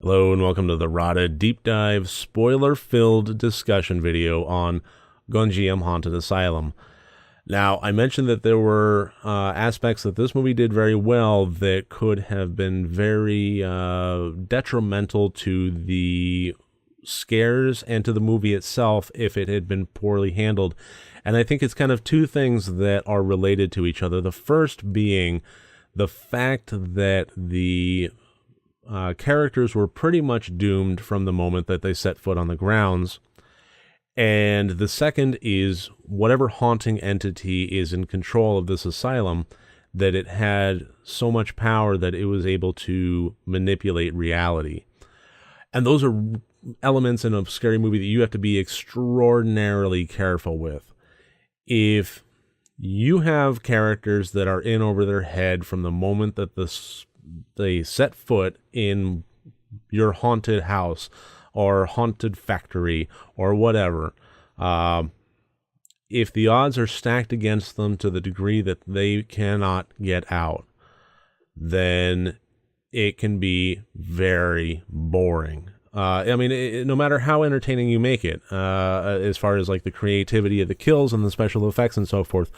Hello and welcome to the RotD Deep Dive spoiler-filled discussion video on Gonjiam Haunted Asylum. Now, I mentioned that there were aspects that this movie did very well that could have been very detrimental to the scares and to the movie itself if it had been poorly handled. And I think it's kind of two things that are related to each other. The first being the fact that the characters were pretty much doomed from the moment that they set foot on the grounds. And the second is whatever haunting entity is in control of this asylum, that it had so much power that it was able to manipulate reality. And those are elements in a scary movie that you have to be extraordinarily careful with. If you have characters that are in over their head from the moment that they set foot in your haunted house or haunted factory or whatever, if the odds are stacked against them to the degree that they cannot get out, then it can be very boring. No matter how entertaining you make it, as far as like the creativity of the kills and the special effects and so forth,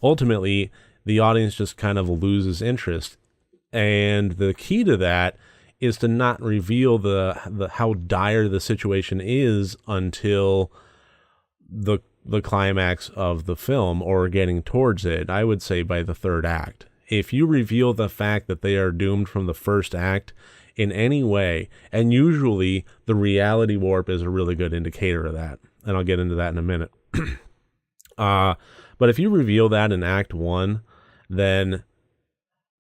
ultimately the audience just kind of loses interest. And the key to that is to not reveal the how dire the situation is until the climax of the film, or getting towards it. I would say by the third act. If you reveal the fact that they are doomed from the first act in any way, and usually the reality warp is a really good indicator of that, and I'll get into that in a minute. But if you reveal that in Act 1, then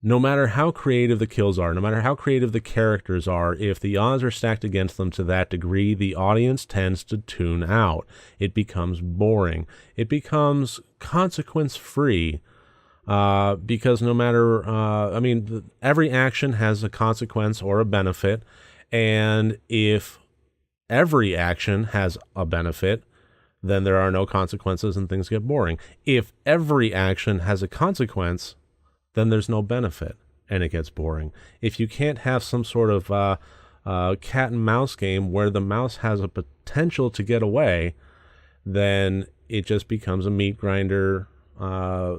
no matter how creative the kills are, no matter how creative the characters are, if the odds are stacked against them to that degree, the audience tends to tune out. It becomes boring. It becomes consequence-free, because no matter, every action has a consequence or a benefit, and if every action has a benefit, then there are no consequences and things get boring. If every action has a consequence, then there's no benefit, and it gets boring. If you can't have some sort of cat and mouse game where the mouse has a potential to get away, then it just becomes a meat grinder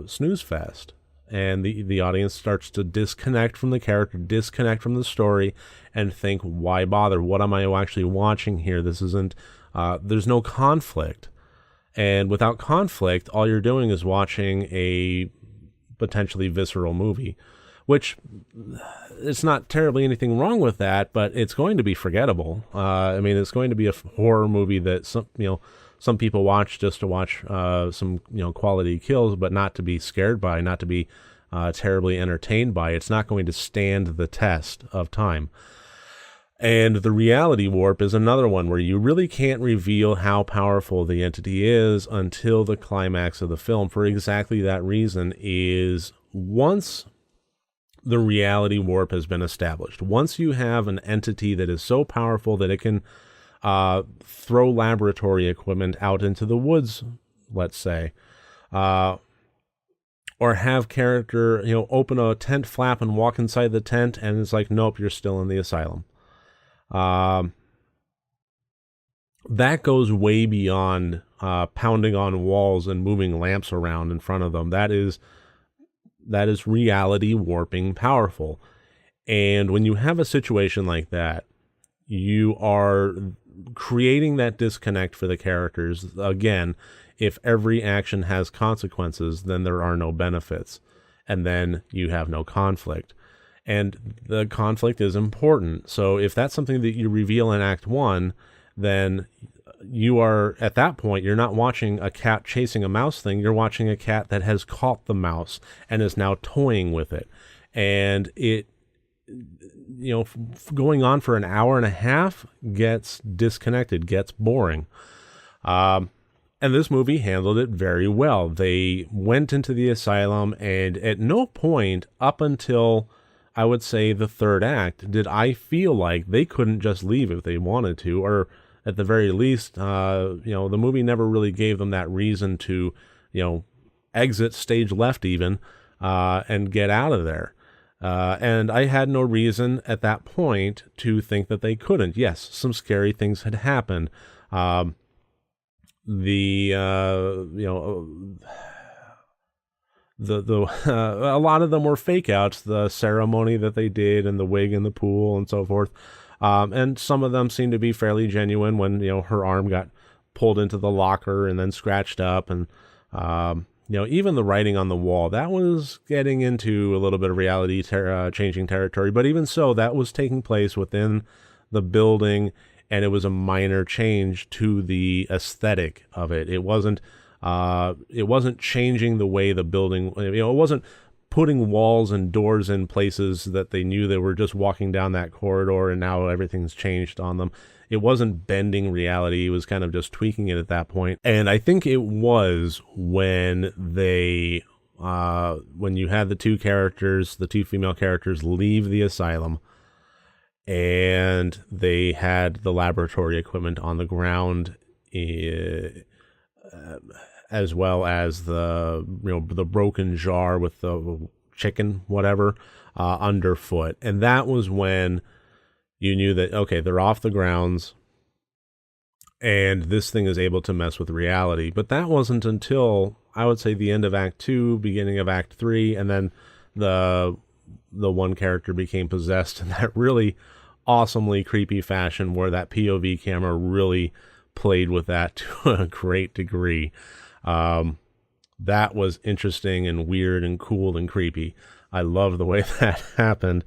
snooze fest. And the audience starts to disconnect from the character, disconnect from the story, and think, why bother? What am I actually watching here? This isn't, there's no conflict. And without conflict, all you're doing is watching a potentially visceral movie, which it's not terribly anything wrong with that, but it's going to be forgettable. It's going to be a horror movie that some people watch just to watch some quality kills, but not to be scared by, not to be terribly entertained by. It's not going to stand the test of time. And the reality warp is another one where you really can't reveal how powerful the entity is until the climax of the film, for exactly that reason. Is once the reality warp has been established, once you have an entity that is so powerful that it can throw laboratory equipment out into the woods, let's say, or have character open a tent flap and walk inside the tent and it's like, nope, you're still in the asylum. That goes way beyond pounding on walls and moving lamps around in front of them. That is reality warping powerful. And when you have a situation like that, you are creating that disconnect for the characters. Again, if every action has consequences, then there are no benefits, and then you have no conflict. And the conflict is important. So if that's something that you reveal in Act 1, then you are, at that point, you're not watching a cat chasing a mouse thing. You're watching a cat that has caught the mouse and is now toying with it. And it, going on for an hour and a half gets disconnected, gets boring. And this movie handled it very well. They went into the asylum, and at no point up until, I would say, the third act, did I feel like they couldn't just leave if they wanted to, or at the very least, the movie never really gave them that reason to, exit stage left even, and get out of there. And I had no reason at that point to think that they couldn't. Yes, some scary things had happened. A lot of them were fake outs, the ceremony that they did and the wig in the pool and so forth. And some of them seemed to be fairly genuine when, her arm got pulled into the locker and then scratched up. And, even the writing on the wall, that was getting into a little bit of reality changing territory. But even so, that was taking place within the building, and it was a minor change to the aesthetic of it. It wasn't changing the way the building, it wasn't putting walls and doors in places that they knew they were just walking down that corridor and now everything's changed on them. It wasn't bending reality. It was kind of just tweaking it at that point. And I think it was when when you had the two female characters leave the asylum, and they had the laboratory equipment on the ground, as well as the broken jar with the chicken, whatever, underfoot. And that was when you knew that, okay, they're off the grounds and this thing is able to mess with reality. But that wasn't until, I would say, the end of Act 2, beginning of Act 3, and then the one character became possessed in that really awesomely creepy fashion where that POV camera really played with that to a great degree. That was interesting and weird and cool and creepy. I love the way that happened.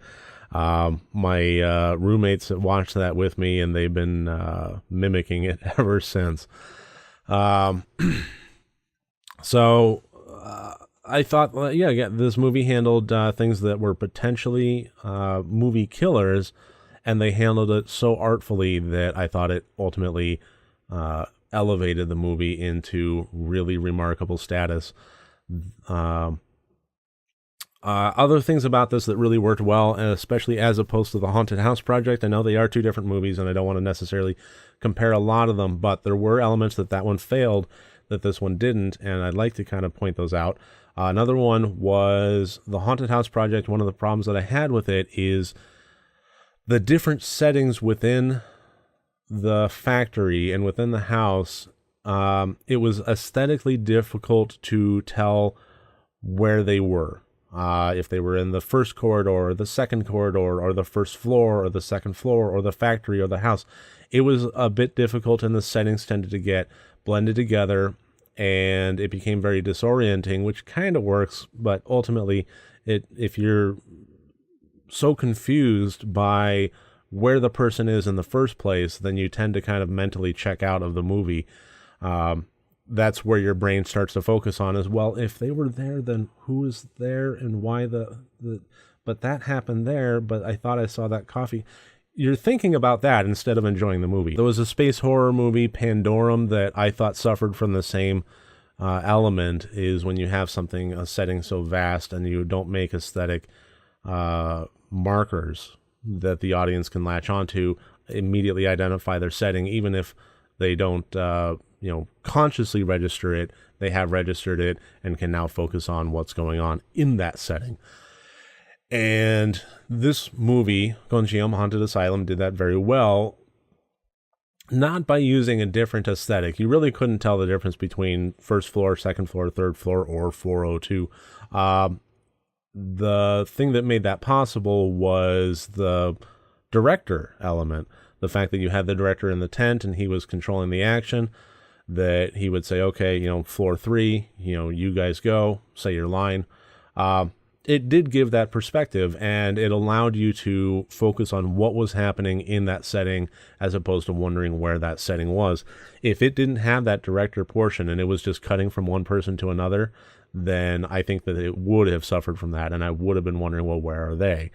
My roommates watched that with me, and they've been mimicking it ever since. So I thought, this movie handled things that were potentially movie killers, and they handled it so artfully that I thought it ultimately elevated the movie into really remarkable status. Other things about this that really worked well, and especially as opposed to the Haunted House Project, I know they are two different movies and I don't want to necessarily compare a lot of them, but there were elements that one failed that this one didn't, and I'd like to kind of point those out. Another one was the Haunted House Project. One of the problems that I had with it is the different settings within the factory and within the house. It was aesthetically difficult to tell where they were. If they were in the first corridor or the second corridor or the first floor or the second floor or the factory or the house. It was a bit difficult, and the settings tended to get blended together, and it became very disorienting, which kind of works, but ultimately, if you're so confused by where the person is in the first place, then you tend to kind of mentally check out of the movie. That's where your brain starts to focus on as well. If they were there, then who is there and why but that happened there, but I thought I saw that coffee. You're thinking about that instead of enjoying the movie. There was a space horror movie, Pandorum, that I thought suffered from the same element, is when you have a setting so vast and you don't make aesthetic markers that the audience can latch onto, immediately identify their setting, even if they don't consciously register it. They have registered it and can now focus on what's going on in that setting. And this movie, Gonjiam Haunted Asylum, did that very well, not by using a different aesthetic. You really couldn't tell the difference between first floor, second floor, third floor, or 402. The thing that made that possible was the director element. The fact that you had the director in the tent and he was controlling the action, that he would say, okay, floor 3, you guys go, say your line. It did give that perspective, and it allowed you to focus on what was happening in that setting as opposed to wondering where that setting was. If it didn't have that director portion and it was just cutting from one person to another, then I think that it would have suffered from that, and I would have been wondering, well, where are they?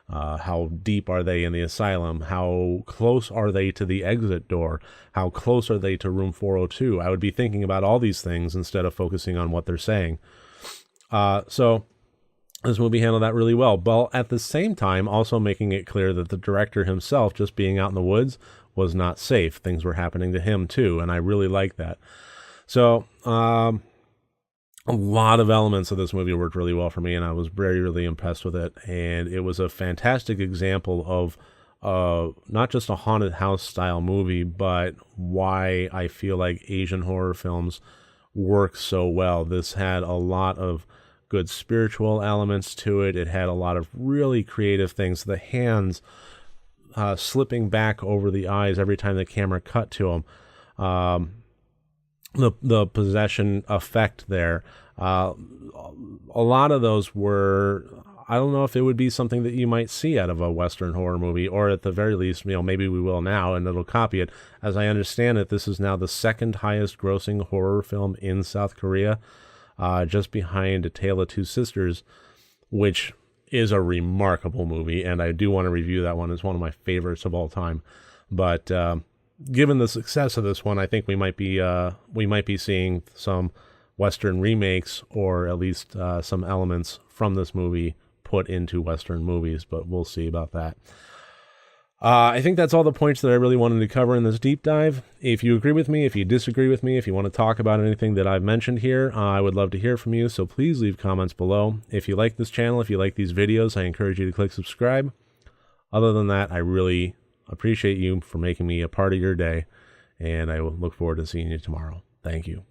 How deep are they in the asylum? How close are they to the exit door? How close are they to room 402? I would be thinking about all these things instead of focusing on what they're saying. So this movie handled that really well, but at the same time also making it clear that the director himself, just being out in the woods, was not safe. Things were happening to him too, and I really like that. So a lot of elements of this movie worked really well for me, and I was really impressed with it. And it was a fantastic example of not just a haunted house style movie, but why I feel like Asian horror films work so well. This had a lot of good spiritual elements to it. It had a lot of really creative things. The hands slipping back over the eyes every time the camera cut to them. The possession effect there. A lot of those were, I don't know if it would be something that you might see out of a Western horror movie, or at the very least, maybe we will now and it'll copy it. As I understand it, this is now the second highest grossing horror film in South Korea, just behind A Tale of Two Sisters, which is a remarkable movie, and I do want to review that one. It's one of my favorites of all time. But given the success of this one, I think we might be seeing some Western remakes, or at least some elements from this movie put into Western movies, but we'll see about that. I think that's all the points that I really wanted to cover in this deep dive. If you agree with me, if you disagree with me, if you want to talk about anything that I've mentioned here, I would love to hear from you, so please leave comments below. If you like this channel, if you like these videos, I encourage you to click subscribe. Other than that, I really appreciate you for making me a part of your day, and I will look forward to seeing you tomorrow. Thank you.